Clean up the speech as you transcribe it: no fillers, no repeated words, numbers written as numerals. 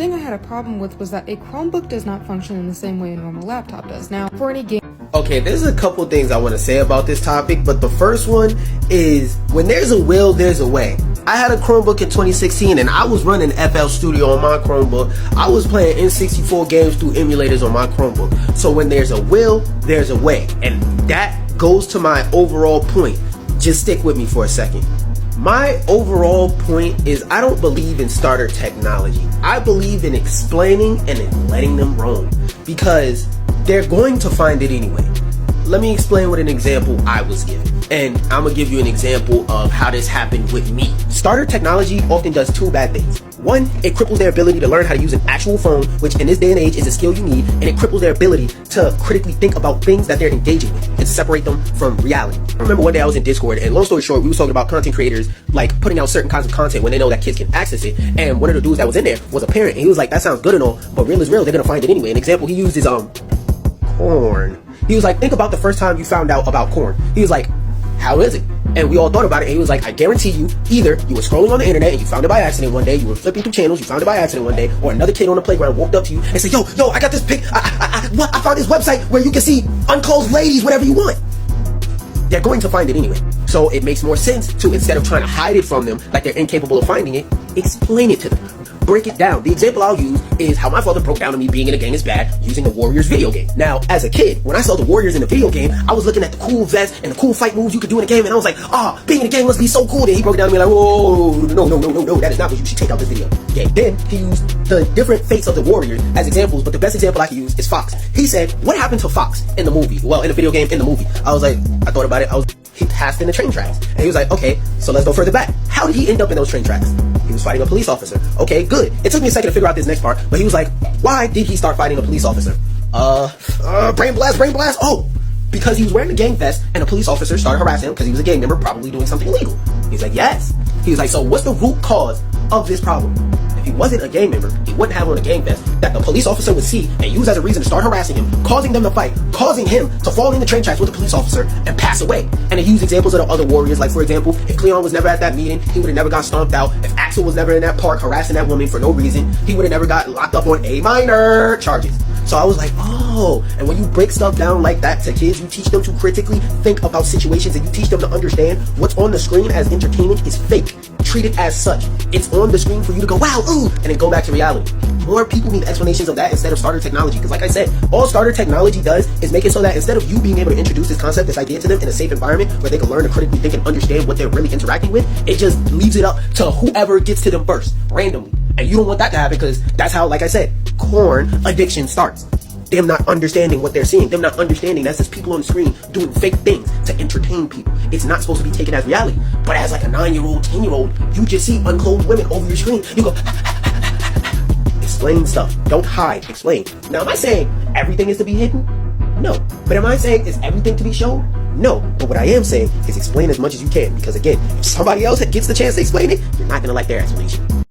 thing I had a problem with was that a Chromebook does not function in the same way a normal laptop does. Now, for any game... Okay, there's a couple things I want to say about this topic, but the first one is, when there's a will, there's a way. I had a Chromebook in 2016 and I was running FL Studio on my Chromebook. I was playing N64 games through emulators on my Chromebook. So when there's a will, there's a way. And that goes to my overall point. Just stick with me for a second. My overall point is, I don't believe in starter technology. I believe in explaining and in letting them roam, because they're going to find it anyway. Let me explain with an example I was given. And I'm gonna give you an example of how this happened with me. Starter technology often does two bad things. One, it cripples their ability to learn how to use an actual phone, which in this day and age is a skill you need, and it cripples their ability to critically think about things that they're engaging with and separate them from reality. I remember one day I was in Discord, and long story short, we were talking about content creators like putting out certain kinds of content when they know that kids can access it. And one of the dudes that was in there was a parent, and he was like, "That sounds good and all, but real is real, they're gonna find it anyway." An example he used is corn. He was like, "Think about the first time you found out about corn." He was like, "How is it?" And we all thought about it, and he was like, "I guarantee you, either you were scrolling on the internet and you found it by accident one day, you were flipping through channels, you found it by accident one day, or another kid on the playground walked up to you and said, yo, I got this pic, I found this website where you can see unclothed ladies, whatever you want." They're going to find it anyway. So it makes more sense to, instead of trying to hide it from them like they're incapable of finding it, explain it to them. Break it down. The example I'll use is how my father broke down to me being in a gang is bad using the Warriors video game. Now, as a kid, when I saw the Warriors in the video game, I was looking at the cool vest and the cool fight moves you could do in a game, and I was like, being in a game must be so cool. Then he broke it down to me like, whoa, no, that is not what you should take out this video game. Then he used the different fates of the Warriors as examples, but the best example I can use is Fox. He said, what happened to Fox in the movie? Well, in the video game, in the movie. I was like, I thought about it, he passed in the train tracks. And he was like, okay, so let's go further back. How did he end up in those train tracks? He was fighting a police officer. Okay, good. It took me a second to figure out this next part, but he was like, why did he start fighting a police officer? Brain blast. Oh, because he was wearing a gang vest and a police officer started harassing him because he was a gang member, probably doing something illegal. He's like, yes. He was like, so what's the root cause of this problem? If he wasn't a gang member, he wouldn't have on a gang vest that the police officer would see and use as a reason to start harassing him, causing them to fight, causing him to fall in the train tracks with the police officer and pass away. And he used examples of the other Warriors, like for example, if Cleon was never at that meeting, he would have never got stomped out. If Axel was never in that park harassing that woman for no reason, he would have never got locked up on A minor charges. So I was like, oh, and when you break stuff down like that to kids, you teach them to critically think about situations, and you teach them to understand what's on the screen as entertainment is fake. Treat it as such. It's on the screen for you to go, wow, ooh, and then go back to reality. More people need explanations of that instead of starter technology, because like I said, all starter technology does is make it so that instead of you being able to introduce this concept, this idea to them in a safe environment where they can learn to critically think and understand what they're really interacting with, it just leaves it up to whoever gets to them first, randomly. And you don't want that to happen, because that's how, like I said, corn addiction starts. Them not understanding what they're seeing. Them not understanding that's just people on the screen doing fake things to entertain people. It's not supposed to be taken as reality. But as like a 9-year-old, 10-year-old, you just see unclothed women over your screen. You go, explain stuff. Don't hide. Explain. Now, am I saying everything is to be hidden? No. But am I saying is everything to be shown? No. But what I am saying is explain as much as you can. Because again, if somebody else gets the chance to explain it, you're not going to like their explanation.